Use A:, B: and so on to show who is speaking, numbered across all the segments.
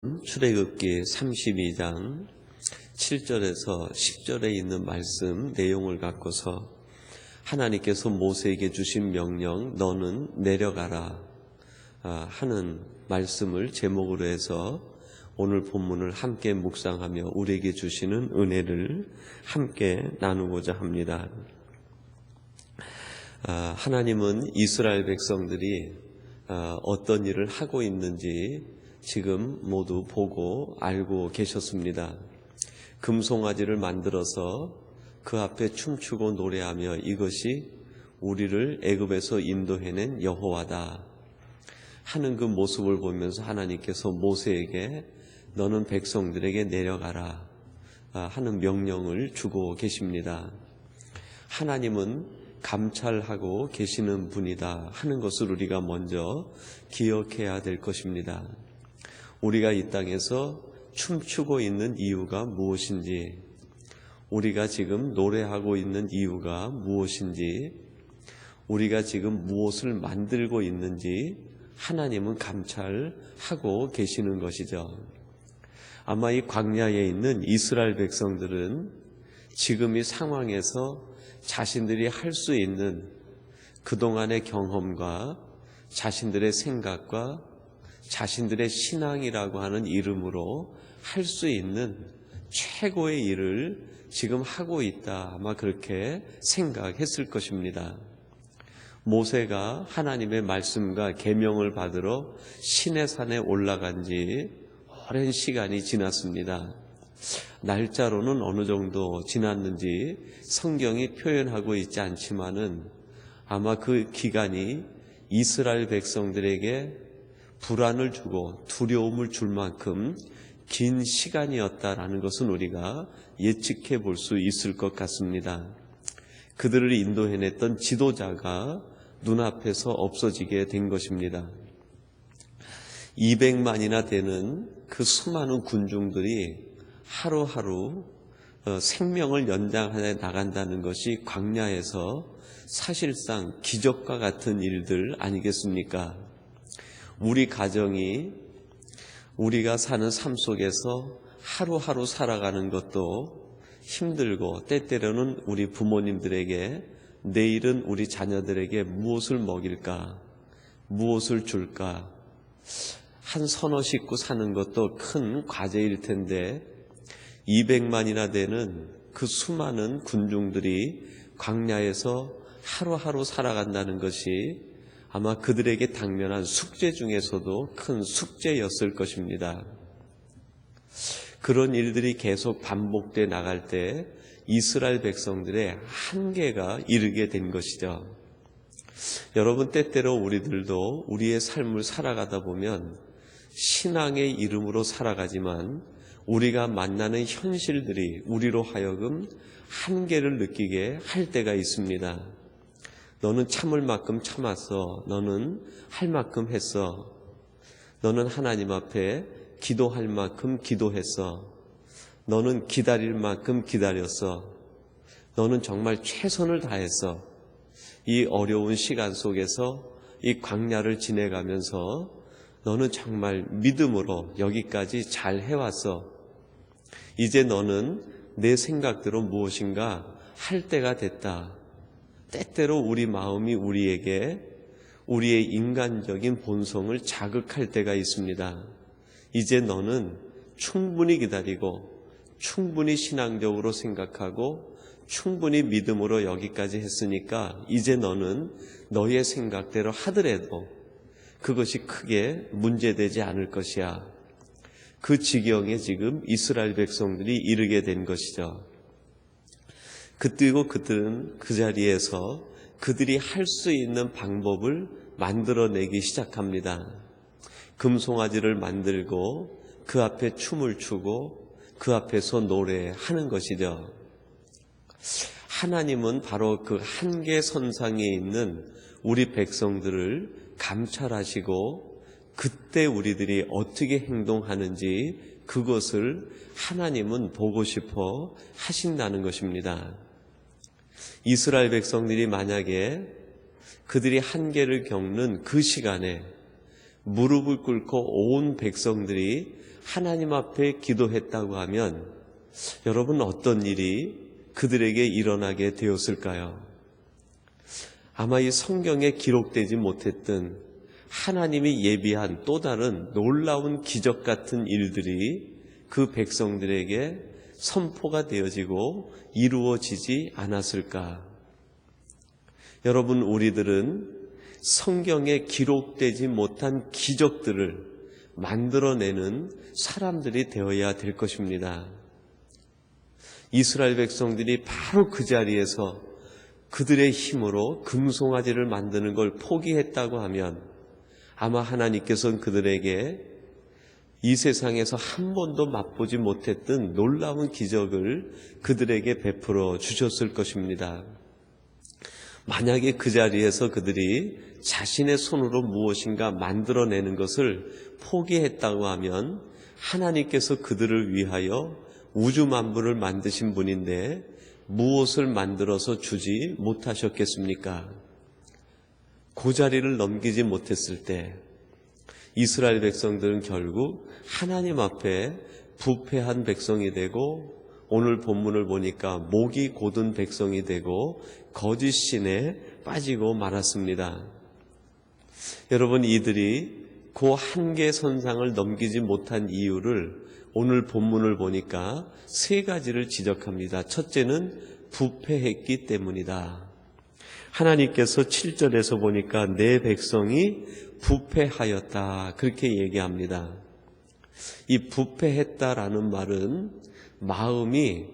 A: 출애굽기 32장 7절에서 10절에 있는 말씀 내용을 갖고서 하나님께서 모세에게 주신 명령 너는 내려가라 하는 말씀을 제목으로 해서 오늘 본문을 함께 묵상하며 우리에게 주시는 은혜를 함께 나누고자 합니다. 하나님은 이스라엘 백성들이 어떤 일을 하고 있는지 지금 모두 보고 알고 계셨습니다. 금송아지를 만들어서 그 앞에 춤추고 노래하며 이것이 우리를 애굽에서 인도해낸 여호와다 하는 그 모습을 보면서 하나님께서 모세에게 너는 백성들에게 내려가라 하는 명령을 주고 계십니다. 하나님은 감찰하고 계시는 분이다 하는 것을 우리가 먼저 기억해야 될 것입니다. 우리가 이 땅에서 춤추고 있는 이유가 무엇인지, 우리가 지금 노래하고 있는 이유가 무엇인지, 우리가 지금 무엇을 만들고 있는지 하나님은 감찰하고 계시는 것이죠. 아마 이 광야에 있는 이스라엘 백성들은 지금 이 상황에서 자신들이 할 수 있는 그동안의 경험과 자신들의 생각과 자신들의 신앙이라고 하는 이름으로 할 수 있는 최고의 일을 지금 하고 있다, 아마 그렇게 생각했을 것입니다. 모세가 하나님의 말씀과 계명을 받으러 시내산에 올라간 지 오랜 시간이 지났습니다. 날짜로는 어느 정도 지났는지 성경이 표현하고 있지 않지만은 아마 그 기간이 이스라엘 백성들에게 불안을 주고 두려움을 줄 만큼 긴 시간이었다라는 것은 우리가 예측해 볼 수 있을 것 같습니다. 그들을 인도해냈던 지도자가 눈앞에서 없어지게 된 것입니다. 200만이나 되는 그 수많은 군중들이 하루하루 생명을 연장해 나간다는 것이 광야에서 사실상 기적과 같은 일들 아니겠습니까? 우리 가정이 우리가 사는 삶 속에서 하루하루 살아가는 것도 힘들고 때때로는 우리 부모님들에게 내일은 우리 자녀들에게 무엇을 먹일까, 무엇을 줄까, 한 서너 식구 사는 것도 큰 과제일 텐데 200만이나 되는 그 수많은 군중들이 광야에서 하루하루 살아간다는 것이 아마 그들에게 당면한 숙제 중에서도 큰 숙제였을 것입니다. 그런 일들이 계속 반복돼 나갈 때 이스라엘 백성들의 한계가 이르게 된 것이죠. 여러분, 때때로 우리들도 우리의 삶을 살아가다 보면 신앙의 이름으로 살아가지만 우리가 만나는 현실들이 우리로 하여금 한계를 느끼게 할 때가 있습니다. 너는 참을 만큼 참았어. 너는 할 만큼 했어. 너는 하나님 앞에 기도할 만큼 기도했어. 너는 기다릴 만큼 기다렸어. 너는 정말 최선을 다했어. 이 어려운 시간 속에서 이 광야를 지내가면서 너는 정말 믿음으로 여기까지 잘 해왔어. 이제 너는 내 생각대로 무엇인가 할 때가 됐다. 때때로 우리 마음이 우리에게 우리의 인간적인 본성을 자극할 때가 있습니다. 이제 너는 충분히 기다리고 충분히 신앙적으로 생각하고 충분히 믿음으로 여기까지 했으니까 이제 너는 너의 생각대로 하더라도 그것이 크게 문제되지 않을 것이야. 그 지경에 지금 이스라엘 백성들이 이르게 된 것이죠. 그리고 그들은 그 자리에서 그들이 할 수 있는 방법을 만들어내기 시작합니다. 금송아지를 만들고 그 앞에 춤을 추고 그 앞에서 노래하는 것이죠. 하나님은 바로 그 한계선상에 있는 우리 백성들을 감찰하시고 그때 우리들이 어떻게 행동하는지 그것을 하나님은 보고 싶어 하신다는 것입니다. 이스라엘 백성들이 만약에 그들이 한계를 겪는 그 시간에 무릎을 꿇고 온 백성들이 하나님 앞에 기도했다고 하면 여러분 어떤 일이 그들에게 일어나게 되었을까요? 아마 이 성경에 기록되지 못했던 하나님이 예비한 또 다른 놀라운 기적 같은 일들이 그 백성들에게 선포가 되어지고 이루어지지 않았을까? 여러분, 우리들은 성경에 기록되지 못한 기적들을 만들어내는 사람들이 되어야 될 것입니다. 이스라엘 백성들이 바로 그 자리에서 그들의 힘으로 금송아지를 만드는 걸 포기했다고 하면 아마 하나님께서는 그들에게 이 세상에서 한 번도 맛보지 못했던 놀라운 기적을 그들에게 베풀어 주셨을 것입니다. 만약에 그 자리에서 그들이 자신의 손으로 무엇인가 만들어내는 것을 포기했다고 하면 하나님께서 그들을 위하여 우주 만물을 만드신 분인데 무엇을 만들어서 주지 못하셨겠습니까? 그 자리를 넘기지 못했을 때 이스라엘 백성들은 결국 하나님 앞에 부패한 백성이 되고 오늘 본문을 보니까 목이 곧은 백성이 되고 거짓 신에 빠지고 말았습니다. 여러분, 이들이 그 한계선상을 넘기지 못한 이유를 오늘 본문을 보니까 세 가지를 지적합니다. 첫째는 부패했기 때문이다. 하나님께서 7절에서 보니까 내 백성이 부패하였다, 그렇게 얘기합니다. 이 부패했다라는 말은 마음이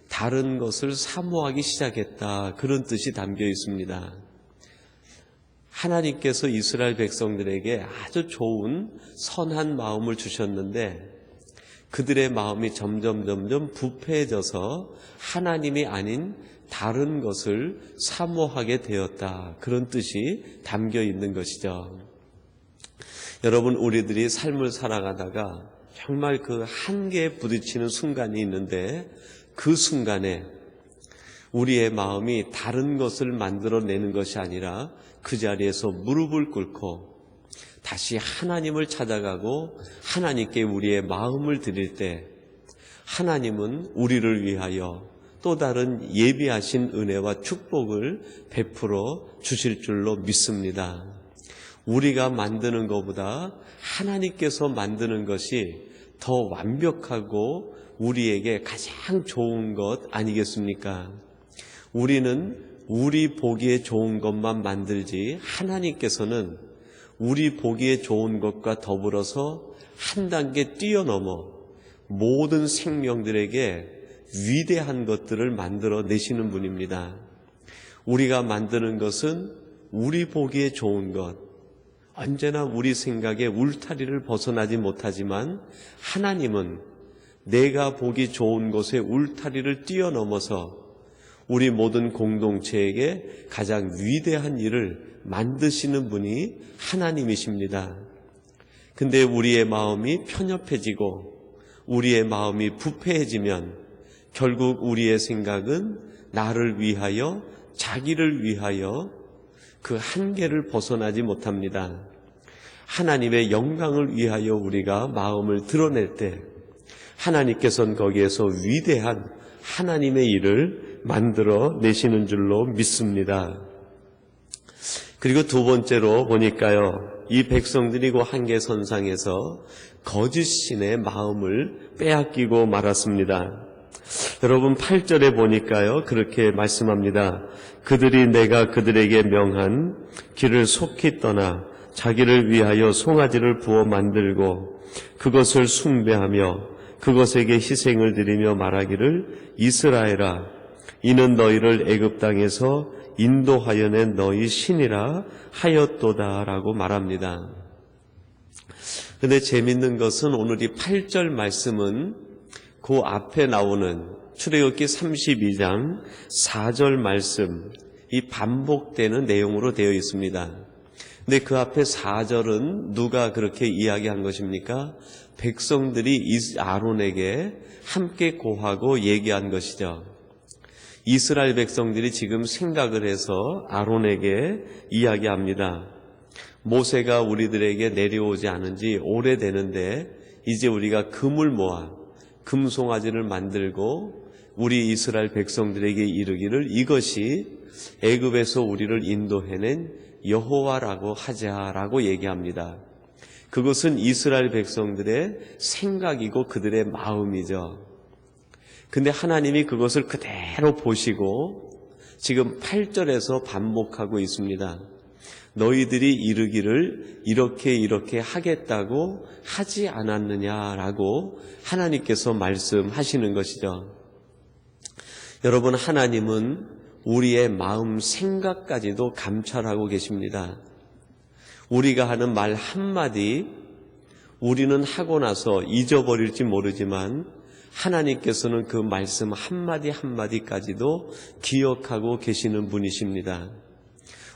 A: 다른 것을 사모하기 시작했다, 그런 뜻이 담겨 있습니다. 하나님께서 이스라엘 백성들에게 아주 좋은 선한 마음을 주셨는데 그들의 마음이 점점 부패해져서 하나님이 아닌 다른 것을 사모하게 되었다, 그런 뜻이 담겨 있는 것이죠. 여러분, 우리들이 삶을 살아가다가 정말 그 한계에 부딪히는 순간이 있는데 그 순간에 우리의 마음이 다른 것을 만들어내는 것이 아니라 그 자리에서 무릎을 꿇고 다시 하나님을 찾아가고 하나님께 우리의 마음을 드릴 때 하나님은 우리를 위하여 또 다른 예비하신 은혜와 축복을 베풀어 주실 줄로 믿습니다. 우리가 만드는 것보다 하나님께서 만드는 것이 더 완벽하고 우리에게 가장 좋은 것 아니겠습니까? 우리는 우리 보기에 좋은 것만 만들지 하나님께서는 우리 보기에 좋은 것과 더불어서 한 단계 뛰어넘어 모든 생명들에게 위대한 것들을 만들어 내시는 분입니다. 우리가 만드는 것은 우리 보기에 좋은 것, 언제나 우리 생각에 울타리를 벗어나지 못하지만 하나님은 내가 보기 좋은 것의 울타리를 뛰어넘어서 우리 모든 공동체에게 가장 위대한 일을 만드시는 분이 하나님이십니다. 근데 우리의 마음이 편협해지고 우리의 마음이 부패해지면 결국 우리의 생각은 나를 위하여, 자기를 위하여 그 한계를 벗어나지 못합니다. 하나님의 영광을 위하여 우리가 마음을 드러낼 때 하나님께서는 거기에서 위대한 하나님의 일을 만들어 내시는 줄로 믿습니다. 그리고 두 번째로 보니까요, 이 백성들이 그 한계선상에서 거짓 신의 마음을 빼앗기고 말았습니다. 여러분 8절에 보니까요, 그렇게 말씀합니다. 그들이 내가 그들에게 명한 길을 속히 떠나 자기를 위하여 송아지를 부어 만들고 그것을 숭배하며 그것에게 희생을 드리며 말하기를 이스라엘아, 이는 너희를 애굽 땅에서 인도하여 낸 너희 신이라 하였도다라고 말합니다. 근데 재밌는 것은 오늘 이 8절 말씀은 그 앞에 나오는 출애굽기 32장 4절 말씀, 이 반복되는 내용으로 되어 있습니다. 근데 그 앞에 4절은 누가 그렇게 이야기한 것입니까? 백성들이 아론에게 함께 고하고 얘기한 것이죠. 이스라엘 백성들이 지금 생각을 해서 아론에게 이야기합니다. 모세가 우리들에게 내려오지 않은 지 오래되는데 이제 우리가 금을 모아 금송아지를 만들고 우리 이스라엘 백성들에게 이르기를 이것이 애굽에서 우리를 인도해낸 여호와라고 하자라고 얘기합니다. 그것은 이스라엘 백성들의 생각이고 그들의 마음이죠. 근데 하나님이 그것을 그대로 보시고 지금 8절에서 반복하고 있습니다. 너희들이 이르기를 이렇게 하겠다고 하지 않았느냐라고 하나님께서 말씀하시는 것이죠. 여러분, 하나님은 우리의 마음 생각까지도 감찰하고 계십니다. 우리가 하는 말 한마디 우리는 하고 나서 잊어버릴지 모르지만 하나님께서는 그 말씀 한마디 한마디까지도 기억하고 계시는 분이십니다.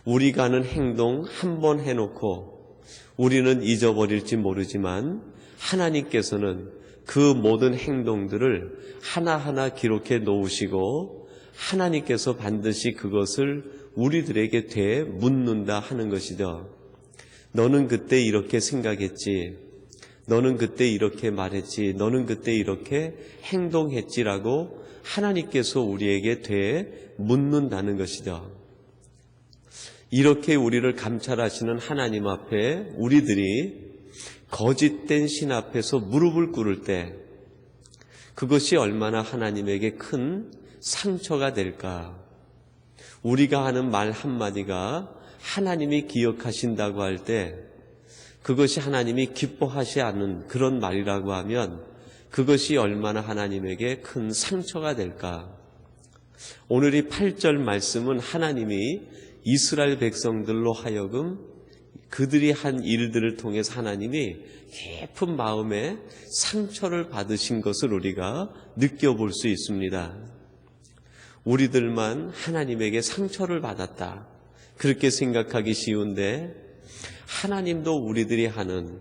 A: 우리가 하는 행동 한 번 해놓고 우리는 잊어버릴지 모르지만 하나님께서는 그 모든 행동들을 하나하나 기록해 놓으시고 하나님께서 반드시 그것을 우리들에게 되묻는다 하는 것이죠. 너는 그때 이렇게 생각했지, 너는 그때 이렇게 말했지, 너는 그때 이렇게 행동했지라고 하나님께서 우리에게 되묻는다는 것이죠. 이렇게 우리를 감찰하시는 하나님 앞에 우리들이 거짓된 신 앞에서 무릎을 꿇을 때 그것이 얼마나 하나님에게 큰 상처가 될까. 우리가 하는 말 한마디가 하나님이 기억하신다고 할 때 그것이 하나님이 기뻐하지 않는 그런 말이라고 하면 그것이 얼마나 하나님에게 큰 상처가 될까. 오늘 이 8절 말씀은 하나님이 이스라엘 백성들로 하여금 그들이 한 일들을 통해서 하나님이 깊은 마음에 상처를 받으신 것을 우리가 느껴볼 수 있습니다. 우리들만 하나님에게 상처를 받았다, 그렇게 생각하기 쉬운데 하나님도 우리들이 하는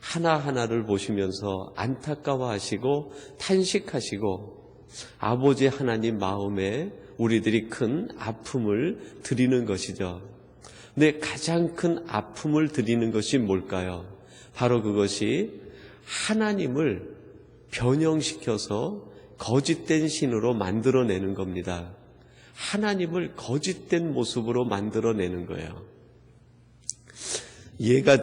A: 하나하나를 보시면서 안타까워하시고 탄식하시고 아버지 하나님 마음에 우리들이 큰 아픔을 드리는 것이죠. 근데 가장 큰 아픔을 드리는 것이 뭘까요? 바로 그것이 하나님을 변형시켜서 거짓된 신으로 만들어내는 겁니다. 하나님을 거짓된 모습으로 만들어내는 거예요. 예가